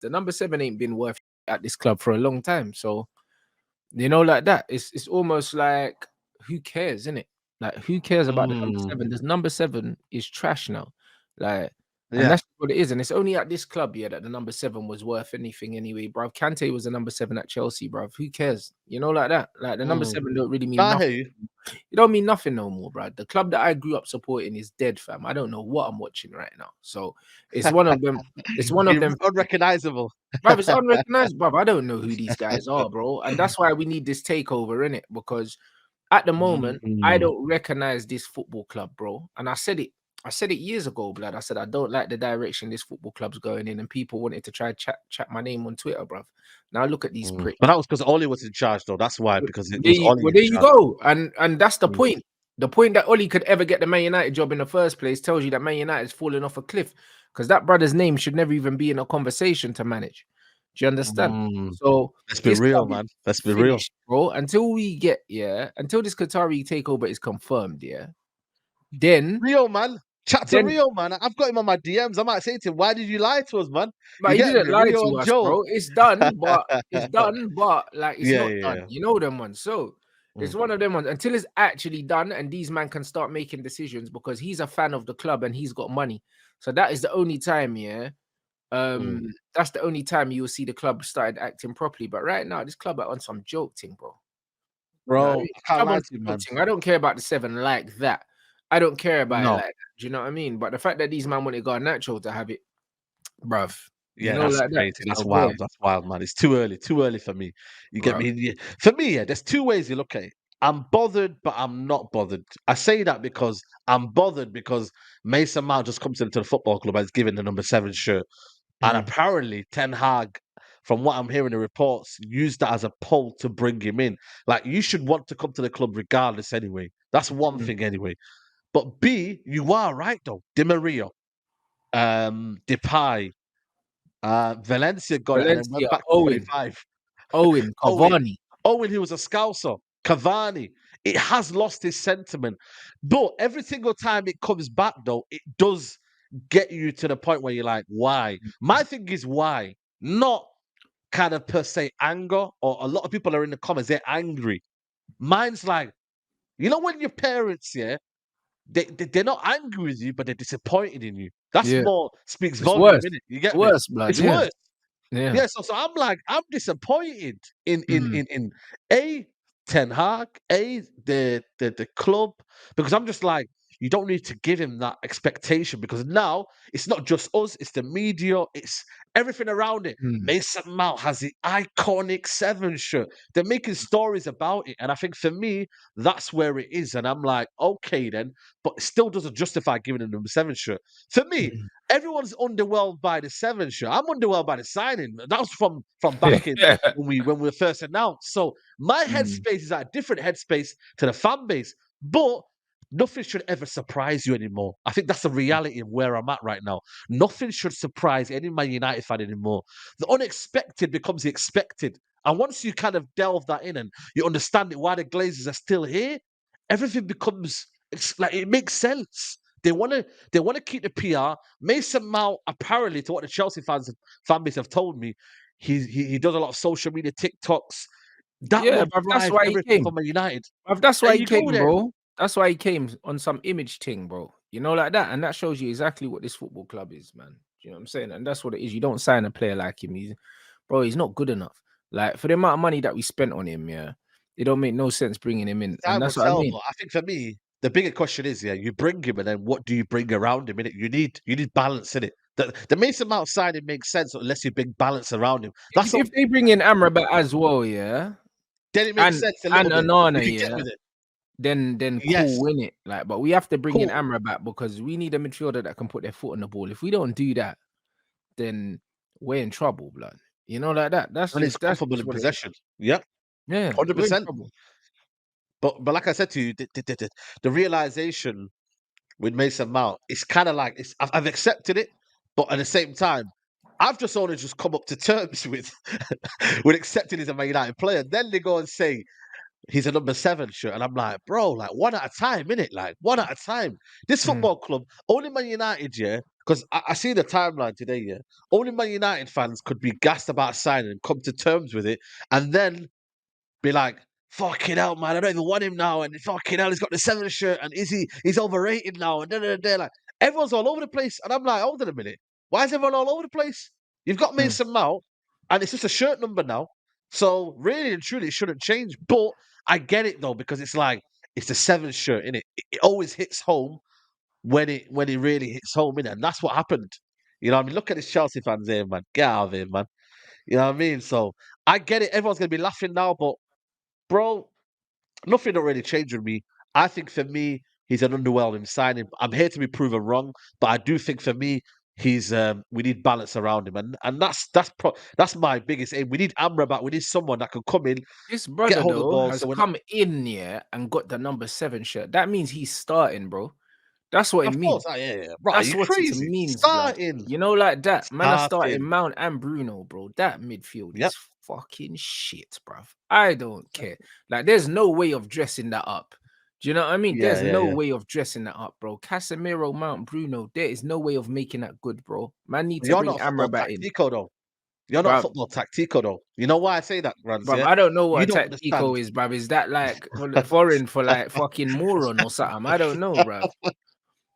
the number 7 ain't been worth at this club for a long time. So, like that. It's almost like, who cares, isn't it? Like, who cares about the number 7? The number 7 is trash now. Like, and Yeah. that's what it is. And it's only at this club, that the number 7 was worth anything anyway, bruv. Kante was the number 7 at Chelsea, bruv. Who cares? Like that. Like, the number 7 don't really mean I nothing. hear you. It don't mean nothing no more, bruv. The club that I grew up supporting is dead, fam. I don't know what I'm watching right now. So it's one of them. It's one of them. Unrecognizable. Bruv, it's unrecognized, bruv. I don't know who these guys are, bro. And that's why we need this takeover, innit? Because at the moment, I don't recognize this football club, bro. And I said it years ago, blood. I said I don't like the direction this football club's going in, and people wanted to try chat my name on Twitter, bruv. Now look at these pricks. But that was because Oli was in charge, though. That's why, because it There was you, Oli well, in there you charge. go. And that's the point. The point that Oli could ever get the Man United job in the first place tells you that Man United's falling off a cliff, because that brother's name should never even be in a conversation to manage. Do you understand? So let's be real, man. Let's be real, bro. Until we get until this Qatari takeover is confirmed, then Rio, man. Chat to Rio, man. I've got him on my DMs. I might say to him, "Why did you lie to us, man?" But you he get didn't me? lie Rio to and us, Joe. bro. It's done, but it's like it's not done. Yeah. You know them ones. So it's one of them ones until it's actually done, and these men can start making decisions, because he's a fan of the club and he's got money. So that is the only time, that's the only time you will see the club started acting properly. But right now, this club are on some joke thing, bro. Bro, I can't lie to you, man. I don't care about the 7 like that. I don't care about it No. like that. Do you know what I mean? But the fact that these men wanted Garnacho to have it, bruv. Yeah, that's like crazy. that. That's wild. That's wild, man. It's too early for me. You get me? For me, there's two ways you look at it. I'm bothered, but I'm not bothered. I say that because I'm bothered because Mason Mount just comes into the football club and is given the number 7 shirt. And apparently Ten Hag, from what I'm hearing the reports, used that as a pull to bring him in. Like, you should want to come to the club regardless anyway. That's one thing anyway. But B, you are right though. Di Maria, Depay, Valencia got it and then went back to 25. Owen, Cavani. Owen, who was a Scouser. Cavani. It has lost his sentiment. But every single time it comes back, though, it does get you to the point where you're like, why? My thing is why? Not kind of per se anger, or a lot of people are in the comments, they're angry. Mine's like, when your parents, they're not angry with you, but they're disappointed in you. That's more speaks volume, innit? You get me? Worse, blood. It's worse. Yeah. So I'm like, I'm disappointed in A, Ten Hag, the club, because I'm just like, you don't need to give him that expectation, because now it's not just us, it's the media, it's everything around it. Mason Mount has the iconic 7 shirt. They're making stories about it. And I think for me, that's where it is. And I'm like, okay then, but it still doesn't justify giving him number 7 shirt. For me, everyone's underwhelmed by the 7 shirt. I'm underwhelmed by the signing. That was from back in when we were first announced. So my headspace is at a different headspace to the fan base. But nothing should ever surprise you anymore. I think that's the reality of where I'm at right now. Nothing should surprise any Man United fan anymore. The unexpected becomes the expected. And once you kind of delve that in and you understand why the Glazers are still here, everything becomes, like, it makes sense. They want to keep the PR. Mason Mount, apparently, to what the Chelsea fan base have told me, he does a lot of social media TikToks. That will that's drive why he everything came. for Man United. That's why he came, bro. That's why he came on some image thing, bro. Like that. And that shows you exactly what this football club is, man. Do you know what I'm saying? And that's what it is. You don't sign a player like him. He's not good enough. Like, for the amount of money that we spent on him, it don't make no sense bringing him in. And that's what I mean. I think for me, the bigger question is, you bring him, and then what do you bring around him? In it, you need balance in it. The Mason Mount signing makes sense unless you bring balance around him. That's if they bring in Amrabat as well, then it makes sense a little bit. Anana, then cool, win it. Like, but we have to bring in Amrabat, because we need a midfielder that can put their foot on the ball. If we don't do that, then we're in trouble, blood. Like that. That's when it's comfortable in possession. Yeah, 100%. But like I said to you, the realization with Mason Mount, it's kind of like I've accepted it, but at the same time, I've just only just come up to terms with accepting he's a Man United player. Then they go and say he's a number 7 shirt, and I'm like, bro, like, one at a time, innit? Like, one at a time. This football club, only Man United, because I see the timeline today. Yeah, only Man United fans could be gassed about signing and come to terms with it, and then be like, "Fucking hell, man! I don't even want him now." And fucking hell, he's got the 7 shirt, and he's overrated now? And like everyone's all over the place, and I'm like, hold on a minute, why is everyone all over the place? You've got Mm. Mason Mount, and it's just a shirt number now. So really and truly, it shouldn't change. But I get it though, because it's like it's the 7 shirt, innit? It always hits home when it really hits home, innit? And that's what happened. You know what I mean? Look at these Chelsea fans here, man. Get out of here, man. You know what I mean? So I get it. Everyone's gonna be laughing now, but bro, nothing will really change with me. I think for me, he's an underwhelming signing. I'm here to be proven wrong, but I do think for me, he's we need balance around him, and that's my biggest aim. We need Amrabat. We need someone that can come in, This get brother hold of the though ball. has So we're not, come in here and got the number 7 shirt. That means he's starting, bro. That's what it of means. course, yeah. Right? Are That's you what it crazy? means, blood. Starting, You know, like that. Man, I starting starting. Mount and Bruno, bro. That midfield Yep. is fucking shit, bruv. I don't care. Like, there's no way of dressing that up. Do you know what I mean? There's no Yeah. way of dressing that up, bro. Casemiro, Mount, Bruno. There is no way of making that good, bro. Man, need to You're bring not a football Amrabat in, tactico though. You're not a bruv. football tactico though. You know why I say that, Rans? Bruv, Yeah, I don't know you what a don't understand. tactico is, bruv. Is that like foreign for like fucking moron or something? I don't know, bruv.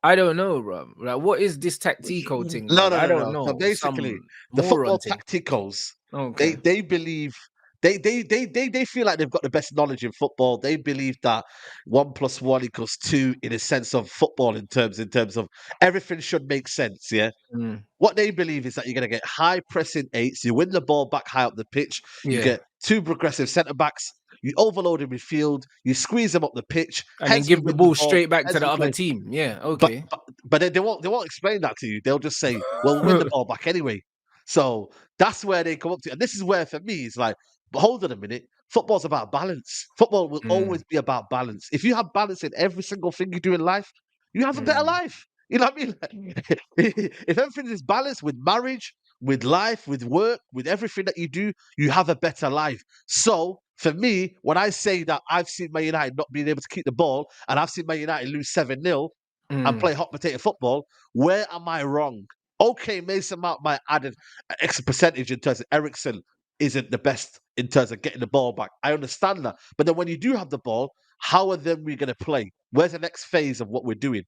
I don't know, bro. Like, what is this tactico thing, No, bro? no, I no, don't no. So know. basically, Some the moron football thing. tacticos, Okay. they believe they feel like they've got the best knowledge in football. They believe that 1 + 1 = 2 in a sense of football in terms of everything should make sense. Yeah. Mm. What they believe is that you're going to get high pressing eights. You win the ball back high up the pitch. You Yeah. get two progressive centre backs. You overload in midfield. You squeeze them up the pitch. And then Hence, we give the win the ball ball. straight back to Hence, the we other play. team. Yeah. But Okay. but but they won't explain that to you. They'll just say, "Well, we'll win the ball back anyway." So that's where they come up to, and this is where for me it's like, but hold on a minute. Football's about balance. Football will Mm, always be about balance. If you have balance in every single thing you do in life, you have a better mm, life. You know what I mean? If everything is balanced with marriage, with life, with work, with everything that you do, you have a better life. So for me, when I say that I've seen Man United not being able to keep the ball, and I've seen Man United lose 7-0 and mm, play hot potato football, where am I wrong? Okay, Mason Mount might add an extra percentage in terms of Ericsson isn't the best in terms of getting the ball back. I understand that. But then when you do have the ball, how are then we going to play? Where's the next phase of what we're doing?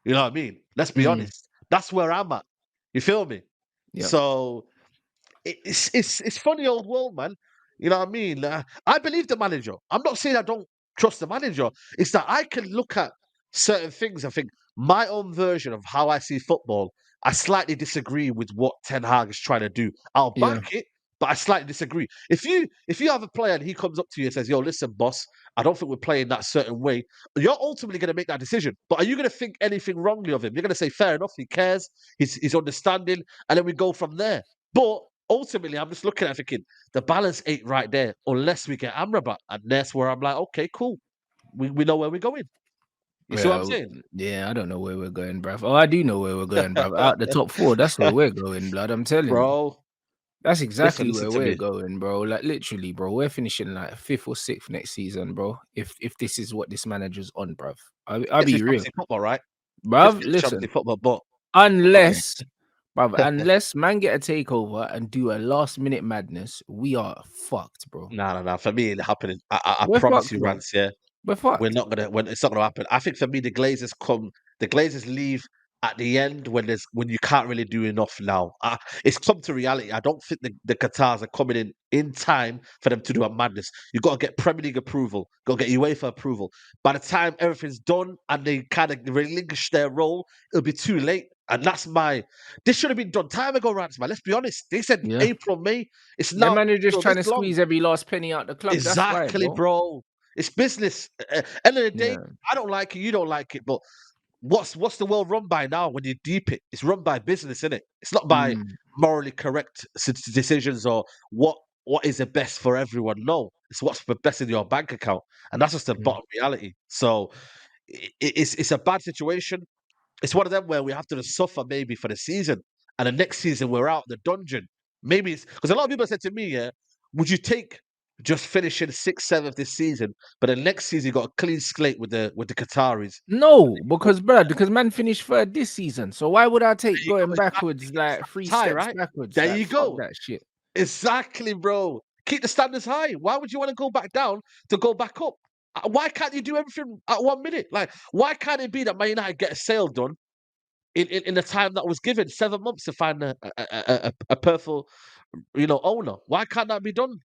You know what I mean? Let's be mm. honest. That's where I'm at. You feel me? Yep. So it's funny old world, man. You know what I mean? I believe the manager. I'm not saying I don't trust the manager. It's that I can look at certain things. I think my own version of how I see football. I slightly disagree with what Ten Hag is trying to do. I'll Yeah. back it, but I slightly disagree. If you have a player and he comes up to you and says, "Yo, listen, boss, I don't think we're playing that certain way," you're ultimately going to make that decision. But are you going to think anything wrongly of him? You're going to say, "Fair enough, he cares, he's understanding," and then we go from there. But ultimately, I'm just looking at it thinking the balance ain't right there unless we get Amrabat. And that's where I'm like, okay, cool. We know where we're going. You see what I'm Well, saying? yeah, I don't know where we're going, bruv. Oh, I do know where we're going, bruv. Out the top four, that's where we're going, blood. I'm telling you. Bro, That's listen, exactly listen where to we're me. going, bro. Like literally, bro. We're finishing like fifth or sixth next season, bro. If this is what this manager's on, bruv. I'll Let's be finish real. Champions League football, right? Let's Bruv, finish Champions listen. League football, but okay. Unless, bruv, unless man get a takeover and do a last minute madness, we are fucked, bro. No. For me, it ain't happening. I We're promise fucked, you, bro. Rance, yeah. We're We're fucked. not gonna when it's not gonna happen. I think for me, the Glazers leave at the end when you can't really do enough now. It's come to reality. I don't think the Qatars are coming in time for them to do a madness. You got to get Premier League approval, got to get UEFA approval. By the time everything's done and they kind of relinquish their role, it'll be too late. And that's my. This should have been done time ago, Rants, man. Let's be honest. They said Yeah. April, May. It's Them now man are just still this trying to long. squeeze every last penny out the club. That's why, Exactly, bro. bro. It's business. End of the day, Yeah. I don't like it. You don't like it, but what's the world run by now? When you deep it, it's run by business, isn't it? It's not by Mm, morally correct decisions or what is the best for everyone. No, it's what's the best in your bank account, and that's just the mm, bottom reality. So it's a bad situation. It's one of them where we have to just suffer maybe for the season, and the next season we're out the dungeon. Maybe it's because a lot of people said to me, "Yeah, would you take just finishing 6th, 7th this season, but the next season you got a clean slate with the Qataris. No, because man finished third this season. So why would I take There you go, going exactly. backwards Keep the like three standards high, steps right? backwards? There Like you fuck go. that shit. Exactly, bro. Keep the standards high. Why would you want to go back down to go back up? Why can't you do everything at 1 minute? Like, why can't it be that Man United get a sale done in the time that was given, 7 months to find a perfect, owner? Why can't that be done?